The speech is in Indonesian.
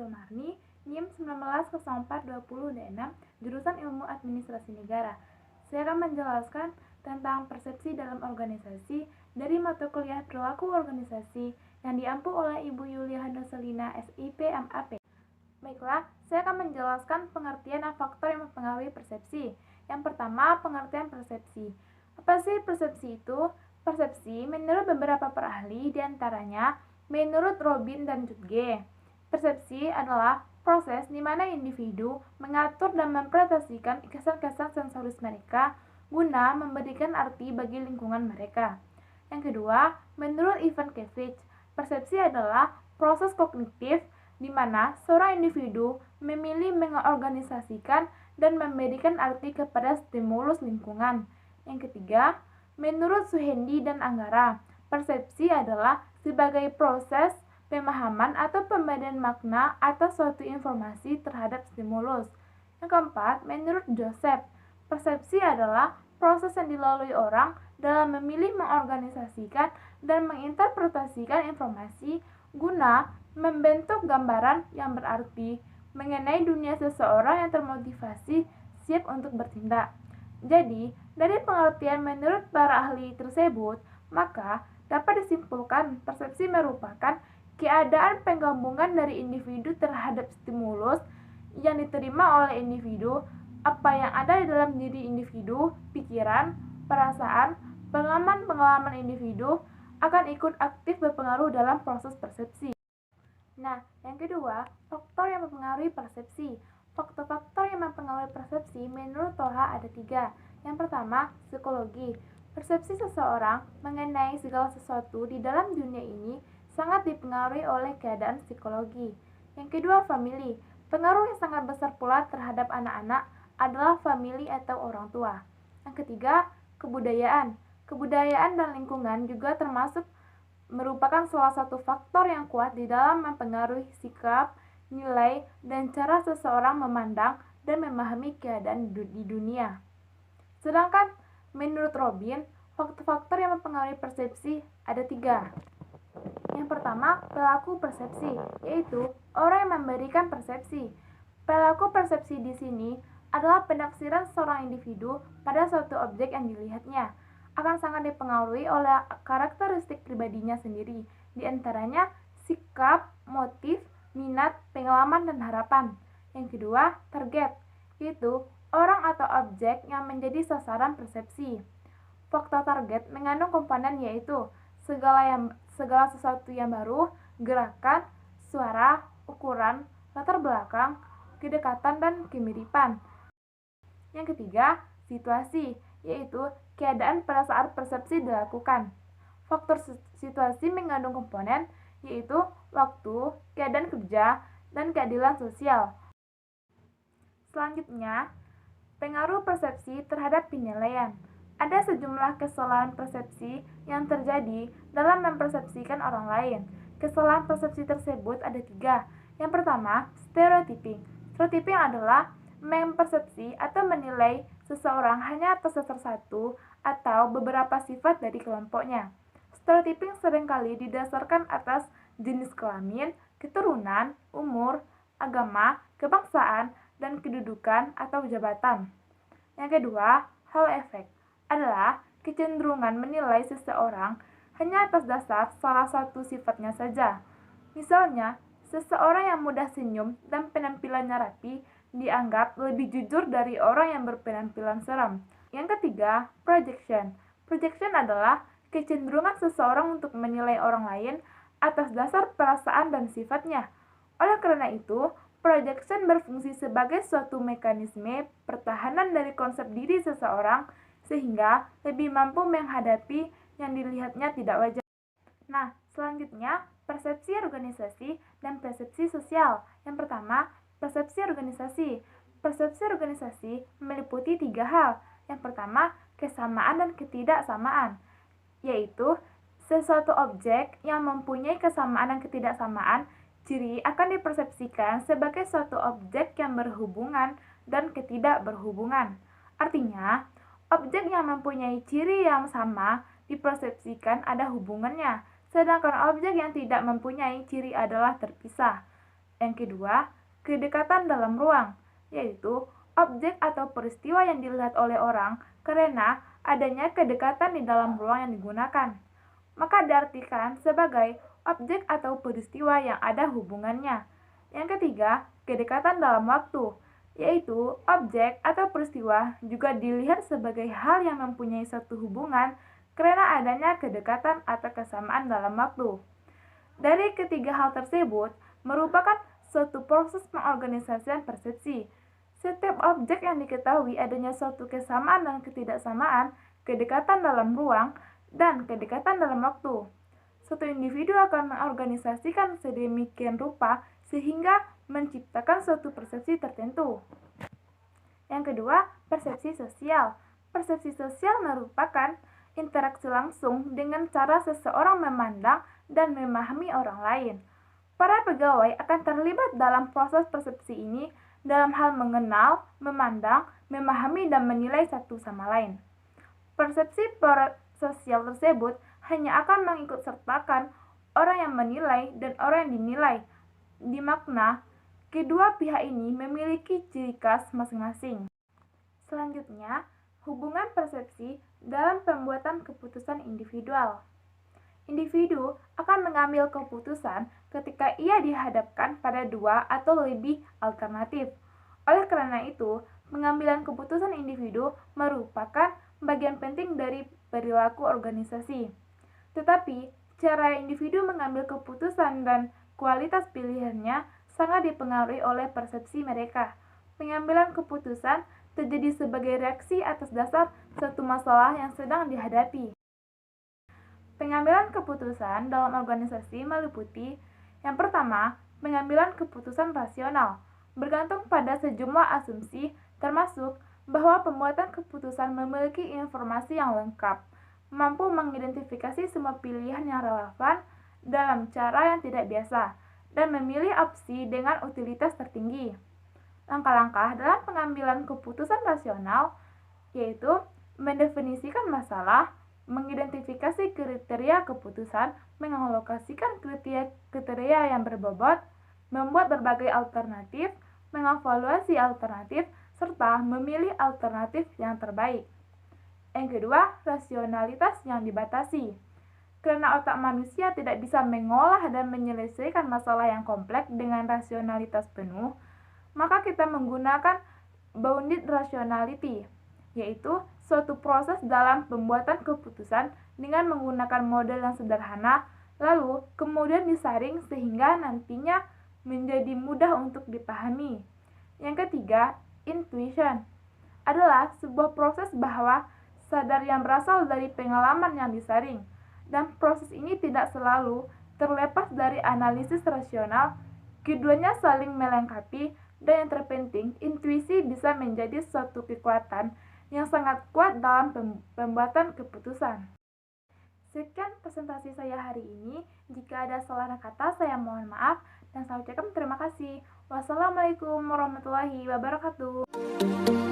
Zulmarni, NIM 190420D6, jurusan Ilmu Administrasi Negara. Saya akan menjelaskan tentang persepsi dalam organisasi dari mata kuliah Perilaku Organisasi yang diampu oleh Ibu Yulia Handoselina, SIP, MAP. Baiklah, saya akan menjelaskan pengertian dan faktor yang mempengaruhi persepsi. Yang pertama, pengertian persepsi. Apa sih persepsi itu? Persepsi menurut beberapa perahli, diantaranya menurut Robin dan Judge. Persepsi adalah proses di mana individu mengatur dan mempresentasikan kesan-kesan sensoris mereka guna memberikan arti bagi lingkungan mereka. Yang kedua, menurut Ivan Kevich, persepsi adalah proses kognitif di mana seorang individu memilih mengorganisasikan dan memberikan arti kepada stimulus lingkungan. Yang ketiga, menurut Suhendi dan Anggara, persepsi adalah sebagai proses pemahaman atau pemberian makna atas suatu informasi terhadap stimulus. Yang keempat, menurut Joseph, persepsi adalah proses yang dilalui orang dalam memilih mengorganisasikan dan menginterpretasikan informasi guna membentuk gambaran yang berarti mengenai dunia seseorang yang termotivasi siap untuk bertindak. Jadi, dari pengertian menurut para ahli tersebut, maka dapat disimpulkan persepsi merupakan keadaan penggabungan dari individu terhadap stimulus yang diterima oleh individu, apa yang ada di dalam diri individu, pikiran, perasaan, pengalaman individu akan ikut aktif berpengaruh dalam proses persepsi. Nah, yang kedua, faktor yang mempengaruhi persepsi. Faktor-faktor yang mempengaruhi persepsi menurut Toha ada 3. Yang pertama, psikologi. Persepsi seseorang mengenai segala sesuatu di dalam dunia ini sangat dipengaruhi oleh keadaan psikologi. Yang kedua, famili. Pengaruh yang sangat besar pula terhadap anak-anak adalah famili atau orang tua. Yang ketiga, kebudayaan. Kebudayaan dan lingkungan juga termasuk merupakan salah satu faktor yang kuat di dalam mempengaruhi sikap, nilai, dan cara seseorang memandang dan memahami keadaan di dunia. Sedangkan menurut Robin, faktor-faktor yang mempengaruhi persepsi ada 3. Yang pertama, pelaku persepsi, yaitu orang yang memberikan persepsi. Pelaku persepsi di sini adalah penafsiran seorang individu pada suatu objek yang dilihatnya. Akan sangat dipengaruhi oleh karakteristik pribadinya sendiri, di antaranya sikap, motif, minat, pengalaman, dan harapan. Yang kedua, target, yaitu orang atau objek yang menjadi sasaran persepsi. Faktor target mengandung komponen yaitu segala sesuatu yang baru, gerakan, suara, ukuran, latar belakang, kedekatan, dan kemiripan. Yang ketiga, situasi, yaitu keadaan pada saat persepsi dilakukan. Faktor situasi mengandung komponen yaitu waktu, keadaan kerja, dan keadilan sosial. Selanjutnya, pengaruh persepsi terhadap penilaian. Ada sejumlah kesalahan persepsi yang terjadi dalam mempersepsikan orang lain. Kesalahan persepsi tersebut ada 3. Yang pertama, stereotyping. Stereotyping adalah mempersepsi atau menilai seseorang hanya atas dasar satu atau beberapa sifat dari kelompoknya. Stereotyping seringkali didasarkan atas jenis kelamin, keturunan, umur, agama, kebangsaan, dan kedudukan atau jabatan. Yang kedua, halo efek adalah kecenderungan menilai seseorang hanya atas dasar salah satu sifatnya saja. Misalnya, seseorang yang mudah senyum dan penampilannya rapi dianggap lebih jujur dari orang yang berpenampilan seram. Yang ketiga, projection. Projection adalah kecenderungan seseorang untuk menilai orang lain atas dasar perasaan dan sifatnya. Oleh karena itu, projection berfungsi sebagai suatu mekanisme pertahanan dari konsep diri seseorang sehingga lebih mampu menghadapi yang dilihatnya tidak wajar. Nah, selanjutnya, persepsi organisasi dan persepsi sosial. Yang pertama, persepsi organisasi. Persepsi organisasi meliputi 3 hal. Yang pertama, kesamaan dan ketidaksamaan, yaitu sesuatu objek yang mempunyai kesamaan dan ketidaksamaan, ciri akan dipersepsikan sebagai suatu objek yang berhubungan dan ketidakberhubungan. Artinya, objek yang mempunyai ciri yang sama dipersepsikan ada hubungannya, sedangkan objek yang tidak mempunyai ciri adalah terpisah. Yang kedua, kedekatan dalam ruang, yaitu objek atau peristiwa yang dilihat oleh orang karena adanya kedekatan di dalam ruang yang digunakan. Maka diartikan sebagai objek atau peristiwa yang ada hubungannya. Yang ketiga, kedekatan dalam waktu, yaitu objek atau peristiwa juga dilihat sebagai hal yang mempunyai satu hubungan karena adanya kedekatan atau kesamaan dalam waktu. Dari ketiga hal tersebut merupakan suatu proses pengorganisasian persepsi. Setiap objek yang diketahui adanya suatu kesamaan dan ketidaksamaan, kedekatan dalam ruang, dan kedekatan dalam waktu. Suatu individu akan mengorganisasikan sedemikian rupa sehingga menciptakan suatu persepsi tertentu. Yang kedua, persepsi sosial. Persepsi sosial merupakan interaksi langsung dengan cara seseorang memandang dan memahami orang lain. Para pegawai akan terlibat dalam proses persepsi ini dalam hal mengenal, memandang, memahami, dan menilai satu sama lain. Persepsi sosial tersebut hanya akan mengikutsertakan orang yang menilai dan orang yang dinilai. Di makna, kedua pihak ini memiliki ciri khas masing-masing. Selanjutnya, hubungan persepsi dalam pembuatan keputusan individual. Individu akan mengambil keputusan ketika ia dihadapkan pada dua atau lebih alternatif. Oleh karena itu, pengambilan keputusan individu merupakan bagian penting dari perilaku organisasi. Tetapi, cara individu mengambil keputusan dan kualitas pilihannya sangat dipengaruhi oleh persepsi mereka. Pengambilan keputusan terjadi sebagai reaksi atas dasar suatu masalah yang sedang dihadapi. Pengambilan keputusan dalam organisasi meliputi yang pertama, pengambilan keputusan rasional, bergantung pada sejumlah asumsi termasuk bahwa pembuatan keputusan memiliki informasi yang lengkap, mampu mengidentifikasi semua pilihan yang relevan dalam cara yang tidak biasa, dan memilih opsi dengan utilitas tertinggi. Langkah-langkah dalam pengambilan keputusan rasional yaitu mendefinisikan masalah, mengidentifikasi kriteria keputusan, mengalokasikan kriteria yang berbobot, membuat berbagai alternatif, mengevaluasi alternatif, serta memilih alternatif yang terbaik. Yang kedua, rasionalitas yang dibatasi. Karena otak manusia tidak bisa mengolah dan menyelesaikan masalah yang kompleks dengan rasionalitas penuh, maka kita menggunakan bounded rationality, yaitu suatu proses dalam pembuatan keputusan dengan menggunakan model yang sederhana, lalu kemudian disaring sehingga nantinya menjadi mudah untuk dipahami. Yang ketiga, intuition adalah sebuah proses bahwa sadar yang berasal dari pengalaman yang disaring, dan proses ini tidak selalu terlepas dari analisis rasional. Keduanya saling melengkapi, dan yang terpenting, intuisi bisa menjadi suatu kekuatan yang sangat kuat dalam pembuatan keputusan. Sekian presentasi saya hari ini. Jika ada salah kata, saya mohon maaf, dan saya ucapkan terima kasih. Wassalamualaikum warahmatullahi wabarakatuh.